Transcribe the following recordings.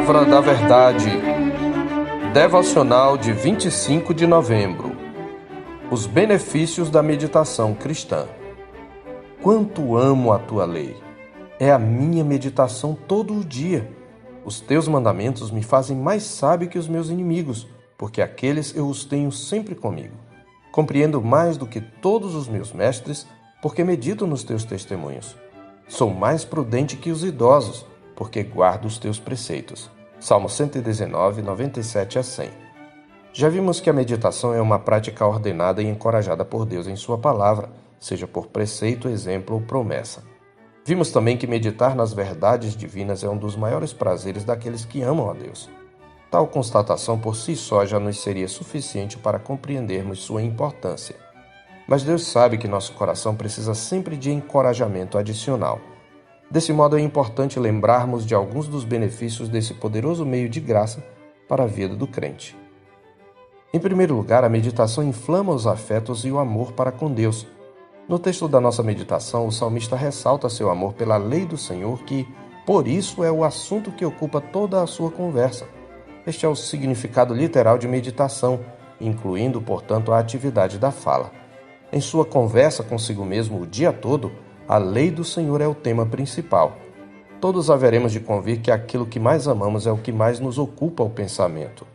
Palavra da Verdade. Devocional de 25 de novembro. Os benefícios da meditação cristã. Quanto amo a tua lei! É a minha meditação todo o dia. Os teus mandamentos me fazem mais sábio que os meus inimigos, porque aqueles eu os tenho sempre comigo. Compreendo mais do que todos os meus mestres, porque medito nos teus testemunhos. Sou mais prudente que os idosos, porque guardo os teus preceitos. Salmo 119, 97 a 100. Já vimos que a meditação é uma prática ordenada e encorajada por Deus em sua palavra, seja por preceito, exemplo ou promessa. Vimos também que meditar nas verdades divinas é um dos maiores prazeres daqueles que amam a Deus. Tal constatação por si só já nos seria suficiente para compreendermos sua importância. Mas Deus sabe que nosso coração precisa sempre de encorajamento adicional. Desse modo, é importante lembrarmos de alguns dos benefícios desse poderoso meio de graça para a vida do crente. Em primeiro lugar, a meditação inflama os afetos e o amor para com Deus. No texto da nossa meditação, o salmista ressalta seu amor pela lei do Senhor, que, por isso, é o assunto que ocupa toda a sua conversa. Este é o significado literal de meditação, incluindo, portanto, a atividade da fala. Em sua conversa consigo mesmo o dia todo, a lei do Senhor é o tema principal. Todos haveremos de convir que aquilo que mais amamos é o que mais nos ocupa o pensamento.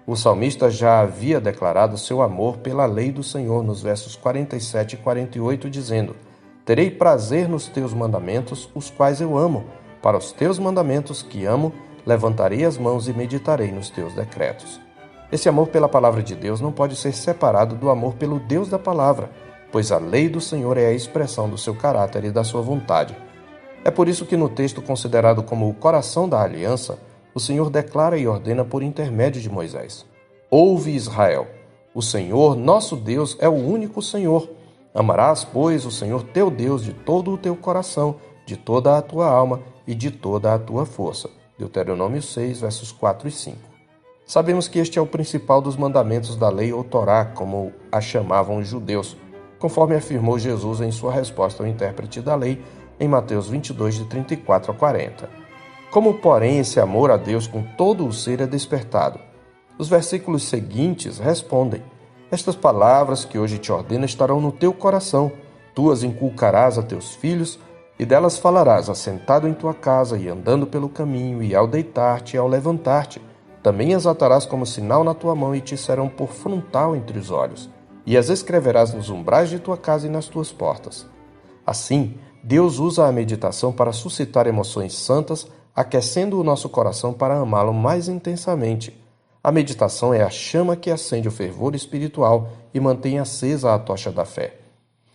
O salmista já havia declarado seu amor pela lei do Senhor nos versos 47 e 48, dizendo: Terei prazer nos teus mandamentos, os quais eu amo. Para os teus mandamentos que amo, levantarei as mãos e meditarei nos teus decretos. Esse amor pela palavra de Deus não pode ser separado do amor pelo Deus da palavra, pois a lei do Senhor é a expressão do seu caráter e da sua vontade. É por isso que no texto considerado como o coração da aliança, o Senhor declara e ordena por intermédio de Moisés: Ouve, Israel, o Senhor, nosso Deus, é o único Senhor. Amarás, pois, o Senhor teu Deus de todo o teu coração, de toda a tua alma e de toda a tua força. Deuteronômio 6, versos 4 e 5. Sabemos que este é o principal dos mandamentos da lei ou Torá, como a chamavam os judeus, conforme afirmou Jesus em sua resposta ao intérprete da lei, em Mateus 22, de 34 a 40. Como, porém, esse amor a Deus com todo o ser é despertado? Os versículos seguintes respondem: Estas palavras que hoje te ordeno estarão no teu coração, tu as inculcarás a teus filhos, e delas falarás assentado em tua casa e andando pelo caminho, e ao deitar-te e ao levantar-te. Também as atarás como sinal na tua mão e te serão por frontal entre os olhos, e as escreverás nos umbrais de tua casa e nas tuas portas. Assim, Deus usa a meditação para suscitar emoções santas, aquecendo o nosso coração para amá-lo mais intensamente. A meditação é a chama que acende o fervor espiritual e mantém acesa a tocha da fé.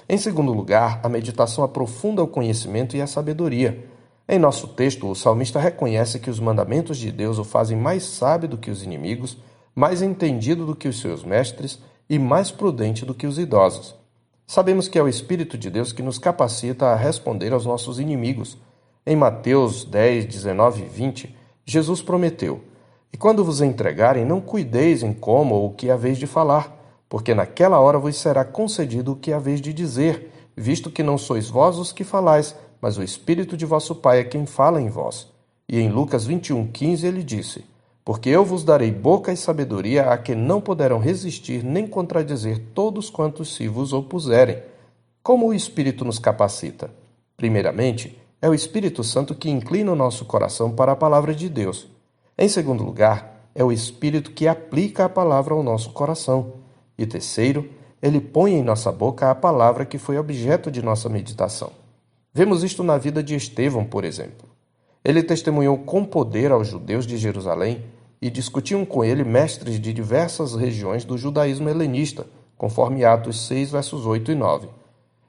Em segundo lugar, a meditação aprofunda o conhecimento e a sabedoria. Em nosso texto, o salmista reconhece que os mandamentos de Deus o fazem mais sábio do que os inimigos, mais entendido do que os seus mestres e mais prudente do que os idosos. Sabemos que é o Espírito de Deus que nos capacita a responder aos nossos inimigos. Em Mateus 10, 19 e 20, Jesus prometeu: E quando vos entregarem, não cuideis em como ou o que haveis de falar, porque naquela hora vos será concedido o que haveis de dizer, visto que não sois vós os que falais, mas o Espírito de vosso Pai é quem fala em vós. E em Lucas 21:15 ele disse: Porque eu vos darei boca e sabedoria a que não poderão resistir nem contradizer todos quantos se vos opuserem. Como o Espírito nos capacita? Primeiramente, é o Espírito Santo que inclina o nosso coração para a palavra de Deus. Em segundo lugar, é o Espírito que aplica a palavra ao nosso coração. E terceiro, ele põe em nossa boca a palavra que foi objeto de nossa meditação. Vemos isto na vida de Estevão, por exemplo. Ele testemunhou com poder aos judeus de Jerusalém e discutiam com ele mestres de diversas regiões do judaísmo helenista, conforme Atos 6, versos 8 e 9.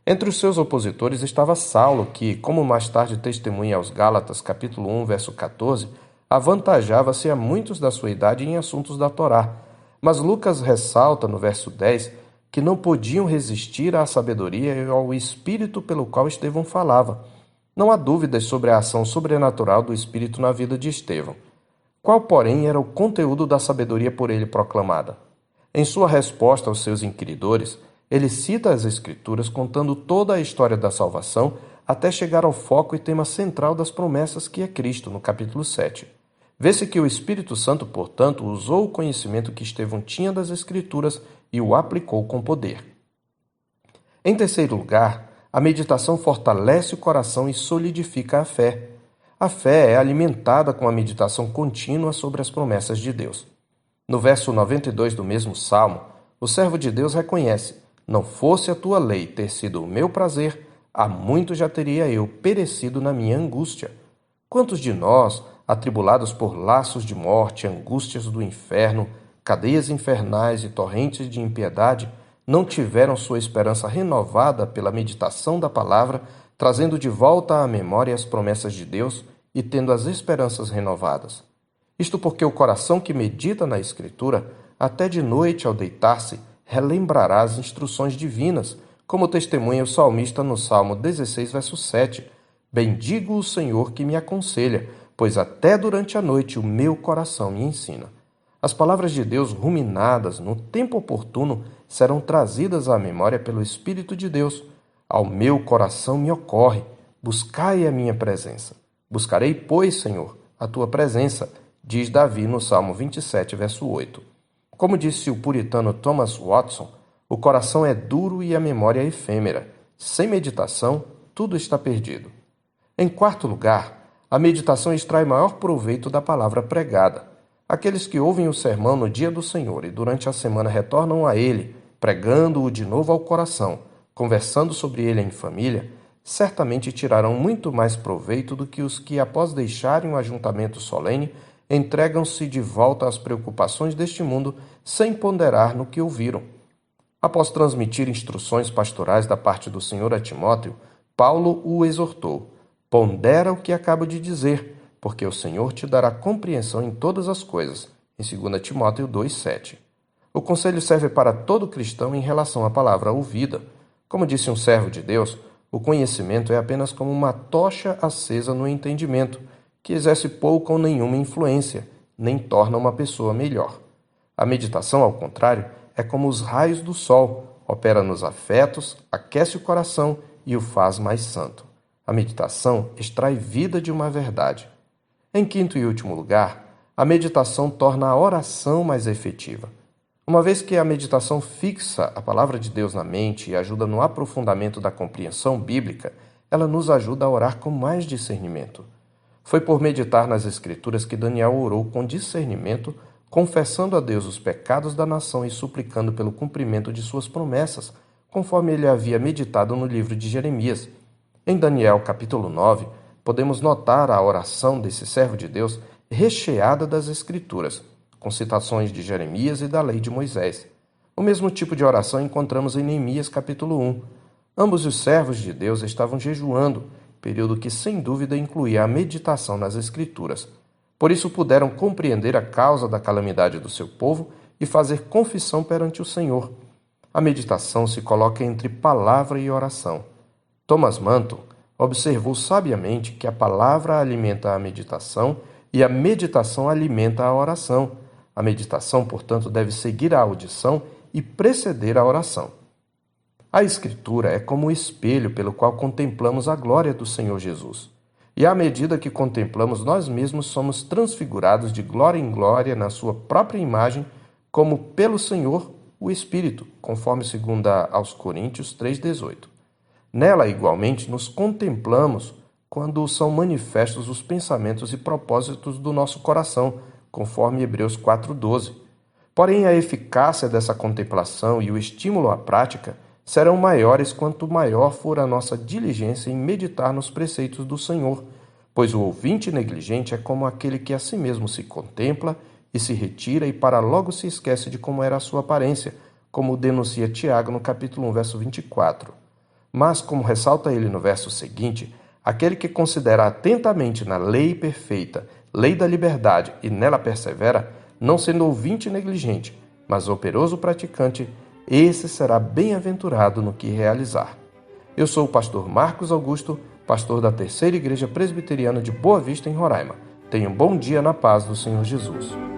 Entre os seus opositores estava Saulo, que, como mais tarde testemunha aos Gálatas, capítulo 1, verso 14, avantajava-se a muitos da sua idade em assuntos da Torá. Mas Lucas ressalta, no verso 10, que não podiam resistir à sabedoria e ao espírito pelo qual Estevão falava. Não há dúvidas sobre a ação sobrenatural do Espírito na vida de Estevão. Qual, porém, era o conteúdo da sabedoria por ele proclamada? Em sua resposta aos seus inquiridores, ele cita as Escrituras contando toda a história da salvação até chegar ao foco e tema central das promessas que é Cristo, no capítulo 7. Vê-se que o Espírito Santo, portanto, usou o conhecimento que Estevão tinha das Escrituras e o aplicou com poder. Em terceiro lugar, a meditação fortalece o coração e solidifica a fé. A fé é alimentada com a meditação contínua sobre as promessas de Deus. No verso 92 do mesmo Salmo, o servo de Deus reconhece: não fosse a tua lei ter sido o meu prazer, há muito já teria eu perecido na minha angústia. Quantos de nós, atribulados por laços de morte, angústias do inferno, cadeias infernais e torrentes de impiedade, não tiveram sua esperança renovada pela meditação da palavra, trazendo de volta à memória as promessas de Deus e tendo as esperanças renovadas? Isto porque o coração que medita na Escritura, até de noite ao deitar-se, relembrará as instruções divinas, como testemunha o salmista no Salmo 16, verso 7. Bendigo o Senhor que me aconselha, pois até durante a noite o meu coração me ensina. As palavras de Deus ruminadas no tempo oportuno serão trazidas à memória pelo Espírito de Deus. Ao meu coração me ocorre: buscai a minha presença. Buscarei, pois, Senhor, a tua presença, diz Davi no Salmo 27, verso 8. Como disse o puritano Thomas Watson, o coração é duro e a memória é efêmera. Sem meditação, tudo está perdido. Em quarto lugar, a meditação extrai maior proveito da palavra pregada. Aqueles que ouvem o sermão no dia do Senhor e durante a semana retornam a ele, pregando-o de novo ao coração, conversando sobre ele em família, certamente tirarão muito mais proveito do que os que, após deixarem o ajuntamento solene, entregam-se de volta às preocupações deste mundo sem ponderar no que ouviram. Após transmitir instruções pastorais da parte do Senhor a Timóteo, Paulo o exortou: pondera o que acabo de dizer, porque o Senhor te dará compreensão em todas as coisas, em 2 Timóteo 2,7. O conselho serve para todo cristão em relação à palavra ouvida. Como disse um servo de Deus, o conhecimento é apenas como uma tocha acesa no entendimento, que exerce pouca ou nenhuma influência, nem torna uma pessoa melhor. A meditação, ao contrário, é como os raios do sol, opera nos afetos, aquece o coração e o faz mais santo. A meditação extrai vida de uma verdade. Em quinto e último lugar, a meditação torna a oração mais efetiva. Uma vez que a meditação fixa a palavra de Deus na mente e ajuda no aprofundamento da compreensão bíblica, ela nos ajuda a orar com mais discernimento. Foi por meditar nas Escrituras que Daniel orou com discernimento, confessando a Deus os pecados da nação e suplicando pelo cumprimento de suas promessas, conforme ele havia meditado no livro de Jeremias. Em Daniel capítulo 9, podemos notar a oração desse servo de Deus recheada das Escrituras, com citações de Jeremias e da lei de Moisés. O mesmo tipo de oração encontramos em Neemias capítulo 1. Ambos os servos de Deus estavam jejuando, período que sem dúvida incluía a meditação nas Escrituras. Por isso puderam compreender a causa da calamidade do seu povo e fazer confissão perante o Senhor. A meditação se coloca entre palavra e oração. Thomas Manton observou sabiamente que a palavra alimenta a meditação e a meditação alimenta a oração. A meditação, portanto, deve seguir a audição e preceder a oração. A Escritura é como o espelho pelo qual contemplamos a glória do Senhor Jesus. E à medida que contemplamos, nós mesmos somos transfigurados de glória em glória na sua própria imagem, como pelo Senhor, o Espírito, conforme 2 aos Coríntios 3,18. Nela, igualmente, nos contemplamos quando são manifestos os pensamentos e propósitos do nosso coração, conforme Hebreus 4,12. Porém, a eficácia dessa contemplação e o estímulo à prática serão maiores quanto maior for a nossa diligência em meditar nos preceitos do Senhor, pois o ouvinte negligente é como aquele que a si mesmo se contempla e se retira e para logo se esquece de como era a sua aparência, como denuncia Tiago no capítulo 1, verso 24. Mas, como ressalta ele no verso seguinte, aquele que considera atentamente na lei perfeita, lei da liberdade, e nela persevera, não sendo ouvinte negligente, mas operoso praticante, esse será bem-aventurado no que realizar. Eu sou o pastor Marcos Augusto, pastor da Terceira Igreja Presbiteriana de Boa Vista, em Roraima. Tenha um bom dia na paz do Senhor Jesus.